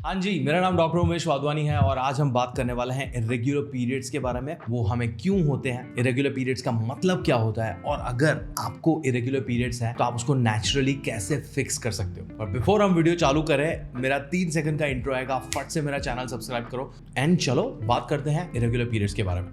हाँ जी, मेरा नाम डॉक्टर उमेश वाधवानी है और आज हम बात करने वाले हैं इरेगुलर पीरियड्स के बारे में। वो हमें क्यों होते हैं, इरेगुलर पीरियड्स का मतलब क्या होता है और अगर आपको इरेगुलर पीरियड्स हैं तो आप उसको नेचुरली कैसे फिक्स कर सकते हो। और बिफोर हम वीडियो चालू करें, मेरा 3 सेकंड का इंट्रो आएगा, फट से मेरा चैनल सब्सक्राइब करो एंड चलो बात करते हैं इरेगुलर पीरियड्स के बारे में।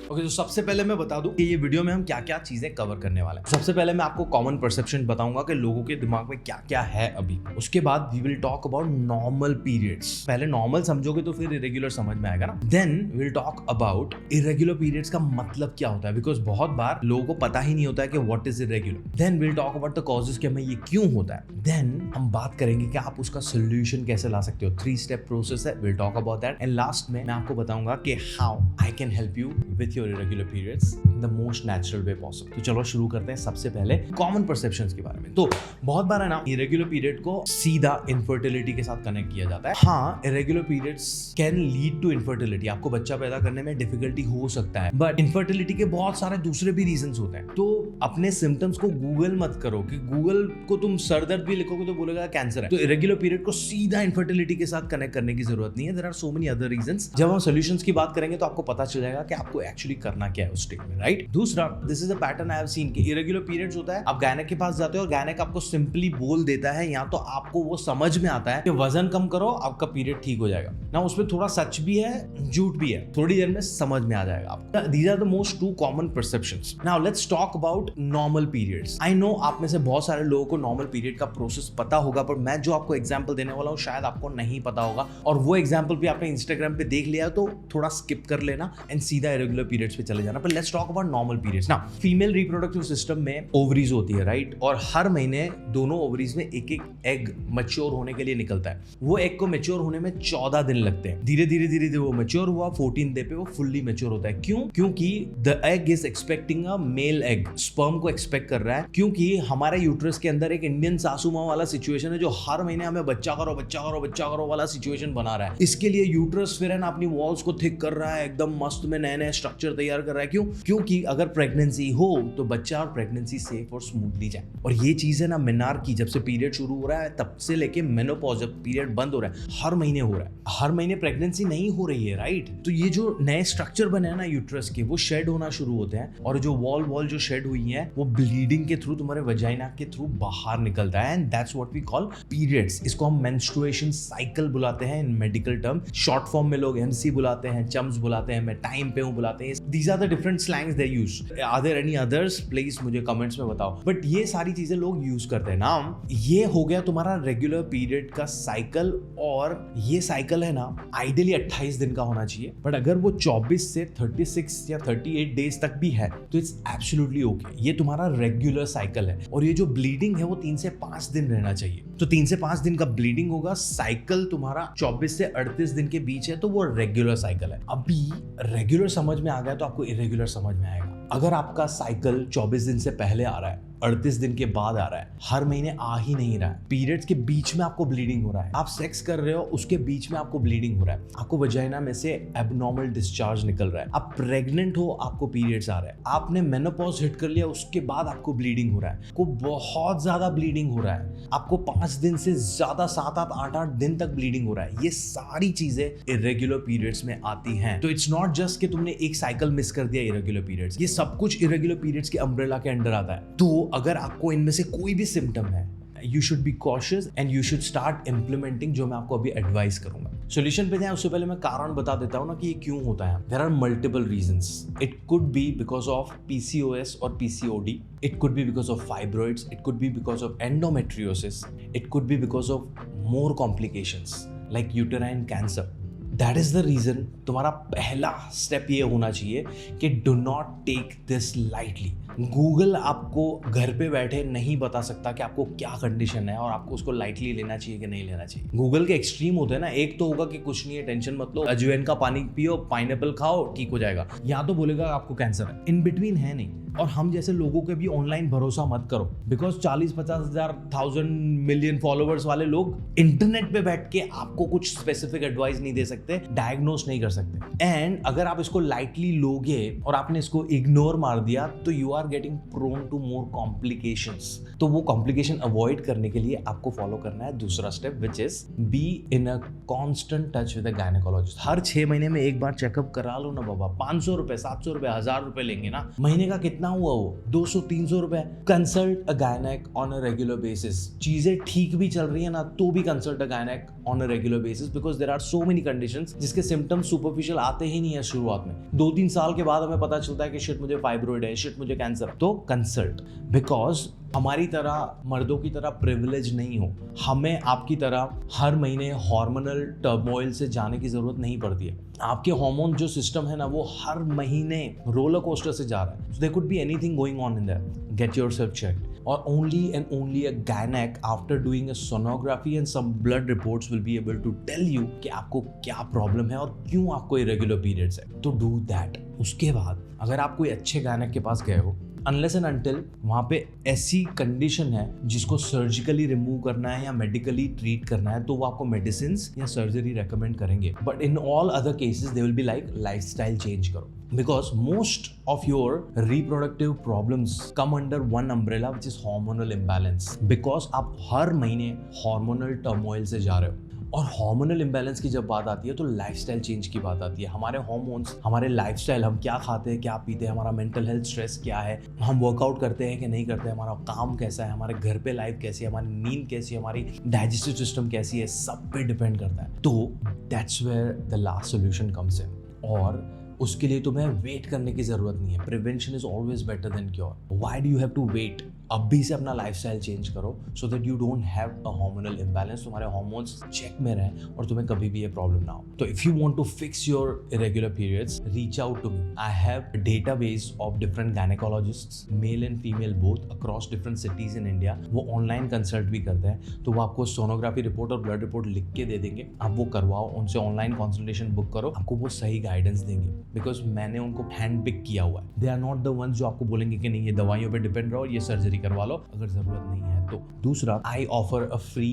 ओके, तो सबसे पहले मैं बता दूं कि ये वीडियो में हम क्या क्या चीजें कवर करने वाले हैं। सबसे पहले मैं आपको कॉमन परसेप्शन बताऊंगा कि लोगों के दिमाग में क्या क्या है अभी। उसके बाद we will talk about normal periods. पहले नॉर्मल समझोगे तो फिर इरेगुलर समझ में आएगा ना। Then we will talk about irregular periods का मतलब क्या होता है, बिकॉज बहुत बार लोगों को पता ही नहीं होता है कि what is irregular. Then we will talk about the causes कि हमें ये क्यों होता है। देन हम बात करेंगे कि आप उसका सोल्यूशन कैसे ला सकते हो। 3 स्टेप प्रोसेस है, will talk about that. And last में मैं आपको बताऊंगा कि how I can help you with your irregular periods in the most natural way possible। तो चलो शुरू करते हैं सबसे पहले कॉमन परसेप्शंस के बारे में। तो बहुत बार है ना, इरेगुलर पीरियड को सीधा इनफर्टिलिटी के साथ कनेक्ट किया जाता है। हाँ, irregular periods can lead to infertility. आपको बच्चा पैदा करने में डिफिकल्टी हो सकता है, बट इनफर्टिलिटी के बहुत सारे दूसरे भी रीजंस होते हैं। तो अपने सिम्टम्स को गूगल मत करो कि गूगल को तुम सर दर्द भी लिखोगे तो बोलेगा कैंसर है। तो इरेगुलर पीरियड को सीधा इनफर्टिलिटी के साथ कनेक्ट करने की जरूरत नहीं है। There are so many other reasons. जब हम सॉल्यूशंस की बात करेंगे तो आपको पता चल जाएगा कि आपको एक्चुअली करना क्या है उस स्टेज में, राइट। दूसरा, this is a pattern I have seen कि इरेगुलर पीरियड्स होता है, आप गायनेक के पास जाते हो और गायनेक आपको सिंपली बोल देता है, या तो आपको वो समझ में आता है कि वजन कम करो आपका पीरियड ठीक हो जाएगा ना। उसमें थोड़ा सच भी है, झूठ भी है, थोड़ी देर में समझ में आ जाएगा आपको। These are the most 2 common perceptions. Now let's talk about normal periods. I know आप में से बहुत सारे लोगों को नॉर्मल पीरियड का प्रोसेस पता होगा, पर मैं जो आपको एग्जांपल देने वाला हूँ शायद आपको नहीं पता होगा, और वो एग्जांपल भी आपने इंस्टाग्राम पे देख लिया तो थोड़ा स्किप कर लेना एंड सीधा इरेगुलर पीरियड्स पे चले जाना। पर let's talk about normal periods. ना, फीमेल रिप्रोडक्टिव सिस्टम में ओवरीज होती है, राइट, और हर महीने दोनों ओवरीज में एक एक एग मैच्योर होने के लिए निकलता है। वो एग को मैच्योर होने में 14 दिन लगते हैं। धीरे धीरे वो मैच्योर हुआ, 14 डे पे वो फुल्ली मैच्योर होता है। क्यों? क्योंकि the egg is expecting a male egg, sperm को एक्सपेक्ट कर रहा है, क्योंकि हमारे यूट्रस के अंदर एक इंडियन सासू माँ वाला सिचुएशन है जो हर महीने हमें बच्चा करो बच्चा करो बच्चा करो वाला सिचुएशन बना रहा है। इसके लिए यूट्रस फिर है ना अपनी वॉल्स को थिक कर रहा है, एकदम मस्त में नए नए स्ट्रक्चर तैयार कर रहा है। क्यों? क्योंकि अगर प्रेगनेंसी हो तो बच्चा और प्रेगनेंसी सेफ और स्मूथली जाए। और ये चीज है ना मिनार की, जब से पीरियड शुरू हो रहा है तब से लेके मेनोपॉज, जब पीरियड बंद हो रहा है, हर महीने हो रहा है। हर महीने प्रेगनेंसी नहीं हो रही है, राइट। तो ये जो नए स्ट्रक्चर बने हैं ना यूट्रस के, वो शेड होना शुरू होते हैं, और जो वॉल जो शेड हुई है वो ब्लीडिंग के थ्रू, तुम्हारे वजाइना के थ्रू बाहर निकलता है, and that's what we call periods. इसको हम मेंस्ट्रुएशन साइकिल बुलाते हैं in medical term. Short form में लोग एमसी बुलाते हैं, चम्स बुलाते हैं, मैं टाइम पे हूं बुलाते हैं। These are the different slangs they use. Are there any others? Please मुझे कमेंट्स में बताओ। बट ये सारी चीजें लोग यूज करते हैं ना। ये हो गया तुम्हारा रेगुलर पीरियड का साइकिल, और ये साइकिल है ना आइडियली 28 दिन का होना चाहिए, बट अगर वो 24 से 36 या 38 डेज तक भी है तो इट्स एब्सोल्युटली ओके। ये तुम्हारा रेगुलर साइकिल है, और ये जो ब्लीडिंग है वो 3 से 5 दिन रहना चाहिए। तो 3 से 5 दिन का ब्लीडिंग होगा, साइकिल तुम्हारा 24 से 38 दिन के बीच है, तो वो रेगुलर साइकिल है। अभी रेगुलर समझ में आ गया तो आपको इरेगुलर समझ में आएगा। अगर आपका साइकिल 24 दिन से पहले आ रहा है, 38 दिन के बाद आ रहा है, हर महीने आ ही नहीं रहा है, पीरियड्स के बीच में आपको ब्लीडिंग हो रहा है, आप सेक्स कर रहे हो उसके बीच में आपको ब्लीडिंग हो रहा है, आपको वजाइना में से एबनॉर्मल डिस्चार्ज निकल रहा है, आप प्रेग्नेंट हो, आपको पीरियड्स आ रहा है, आपने मेनोपॉज हिट कर लिया उसके बाद आपको ब्लीडिंग हो रहा है, आपको बहुत ज्यादा ब्लीडिंग हो रहा है, आपको 5 दिन से ज्यादा 7-8 8-8 दिन तक ब्लीडिंग हो रहा है, ये सारी चीजें इरेगुलर पीरियड्स में आती हैं। तो इट्स नॉट जस्ट कि तुमने एक साइकिल मिस कर दिया इरेगुलर पीरियड्स, ये सब कुछ इरेगुलर पीरियड्स के अम्ब्रेला के अंडर आता है। तो अगर आपको इनमें से कोई भी सिम्टम है, you should be cautious and you should start implementing जो मैं आपको अभी एडवाइस करूंगा। सॉल्यूशन पे जाएं उससे पहले मैं कारण बता देता हूं ना कि ये क्यों होता है। There are multiple reasons. It could be because of PCOS और PCOD, it could be because of fibroids, it could be because of endometriosis, it could be because of more complications like uterine cancer. That is the reason तुम्हारा पहला step ये होना चाहिए कि do not take this lightly. Google आपको घर पे बैठे नहीं बता सकता कि आपको क्या कंडीशन है और आपको उसको लाइटली लेना चाहिए कि नहीं लेना चाहिए। गूगल के एक्सट्रीम होते हैं ना, एक तो होगा कि कुछ नहीं है, टेंशन मत लो, अजवाइन का पानी पियो, पाइनएप्पल खाओ, ठीक हो जाएगा, या तो बोलेगा आपको कैंसर है। इन बिटवीन है नहीं। और हम जैसे लोगों के भी ऑनलाइन भरोसा मत करो, बिकॉज 40-50 हजार 1000 मिलियन फॉलोवर्स वाले लोग इंटरनेट पे बैठ के आपको कुछ स्पेसिफिक एडवाइस नहीं दे सकते सकते, डायग्नोस नहीं कर सकते। एंड अगर आप इसको लाइटली लोगे और आपने इसको इग्नोर मार दिया तो you are getting prone to more complications. तो वो कॉम्प्लिकेशन अवॉइड करने के लिए आपको फॉलो करना है दूसरा step, which is be in a constant touch with a gynaecologist. हर 6 महीने में एक बार चेकअप करा लो ना बाबा। 500 रुपए, 700 रुपए, 1000 रुपए लेंगे ना, महीने का कितना हुआ वो? 200-300 रुपए। Consult a gynaec on a regular basis. चीजें ठीक भी चल रही है ना तो भी consult a gynaec on a regular basis, because there are so many conditions जिसके सिम्टम्स सुपरफिशियल आते ही नहीं है शुरुआत में। 2-3 साल के बाद हमें पता चलता है कि शिट मुझे फाइब्रोइड है, शिट मुझे कैंसर है। तो कंसल्ट, बिकॉज हमारी तरह मर्दों की तरह प्रिविलेज नहीं हो, हमें आपकी तरह हर महीने हार्मोनल टर्मोइल से जाने की जरूरत नहीं पड़ती है। आपके हार्मोन जो सिस्टम है ना वो हर महीने रोलर कोस्टर से जा रहा है। So there could be anything going on in there. Get yourself checked, और only and only a gynec after doing a sonography and some blood reports will be able to tell you कि आपको क्या problem है और क्यों आपको irregular periods है। तो do that। उसके बाद अगर आप कोई अच्छे गायनेक के पास गए हो, अनलेस एंड अनटिल वहाँ पे ऐसी कंडीशन है जिसको सर्जिकली रिमूव करना है या मेडिकली ट्रीट करना है, तो वो आपको मेडिसिन या सर्जरी रेकमेंड करेंगे। But in all other cases they will be like lifestyle change करो, because most of your reproductive problems come under one umbrella which is hormonal imbalance, because आप हर महीने hormonal turmoil से जा रहे हो। और हार्मोनल इम्बैलेंस की जब बात आती है तो लाइफस्टाइल चेंज की बात आती है। हमारे हार्मोन्स, हमारे लाइफस्टाइल, हम क्या खाते हैं, क्या पीते हैं, हमारा मेंटल हेल्थ स्ट्रेस क्या है, हम वर्कआउट करते हैं कि नहीं करते हैं, हमारा काम कैसा है, हमारे घर पे लाइफ कैसी है, हमारी नींद कैसी है, हमारी डाइजेस्टिव सिस्टम कैसी है, सब पे डिपेंड करता है। तो that's where the last solution comes in. और उसके लिए तुम्हें वेट करने की जरूरत नहीं है। Prevention is always better than cure. Why do you have to wait? अभी से अपना लाइफस्टाइल चेंज करो so that you don't have a hormonal imbalance, तुम्हारे हार्मोन्स चेक में रहें और तुम्हें कभी भी ये प्रॉब्लम ना हो। तो if you want to fix your irregular periods, reach out to me. I have a database of different gynaecologists, male and female both, across different cities in India. वो ऑनलाइन कंसल्ट भी करते हैं, तो वो आपको सोनोग्राफी रिपोर्ट और blood report लिख के दे देंगे। आप वो करवाओ, उनसे ऑनलाइन कंसल्टेशन बुक करो, आपको वो सही गाइडेंस देंगे, बिकॉज मैंने उनको हैंड पिक किया हुआ है। They are not the ones जो आपको बोलेंगे कि नहीं ये दवाइयों पे डिपेंड रहो, ये सर्जरी करवा लो अगर जरूरत नहीं है तो। दूसरा, I offer a free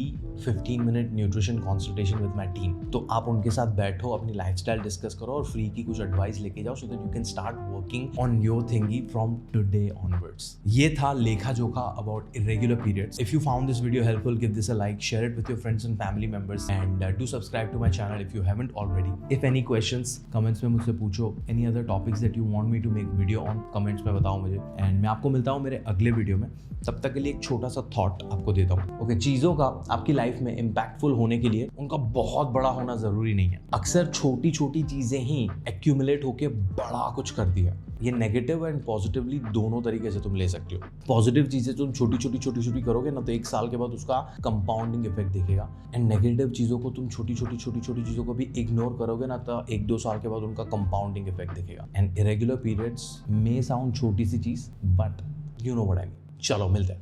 15 minute nutrition consultation with my team. तो आप उनके साथ बैठो, अपनी लाइफस्टाइल डिस्कस करो और फ्री की कुछ एडवाइस लेके जाओ, so that you can start working on your thingy from today onwards. ये था लेखा जोखा about irregular periods. If you found this video helpful, give this a like, share it with your friends and family members, and do subscribe to my channel if you haven't already. If any questions, comments में मुझसे पूछो। Any other topics that you want me to make video on, comments में बताओ मुझे, and मैं आपको मिलता हूँ मेरे अगले वीडियो में। तब तक के लिए एक छोटा सा थॉट आपको देता हूँ। ओके, चीज़ों का आपकी लाइफ में इम्पैक्टफुल होने के लिए उनका बहुत बड़ा होना ज़रूरी नहीं है। अक्सर छोटी छोटी चीज़ें ही एक्यूमुलेट होकर बड़ा कुछ करती है। ये नेगेटिव एंड पॉजिटिवली दोनों तरीके से तुम ले सकते हो। पॉजिटिव चीज़ें तुम छोटी छोटी करोगे ना तो 1 साल के बाद उसका कंपाउंडिंग इफेक्ट दिखेगा, एंड नेगेटिव चीज़ों को तुम छोटी छोटी चीज़ों को भी इग्नोर करोगे ना तो 1-2 साल के बाद उनका कंपाउंडिंग इफेक्ट दिखेगा। And irregular periods may sound छोटी सी चीज़, but you know what I mean. चलो मिलते हैं।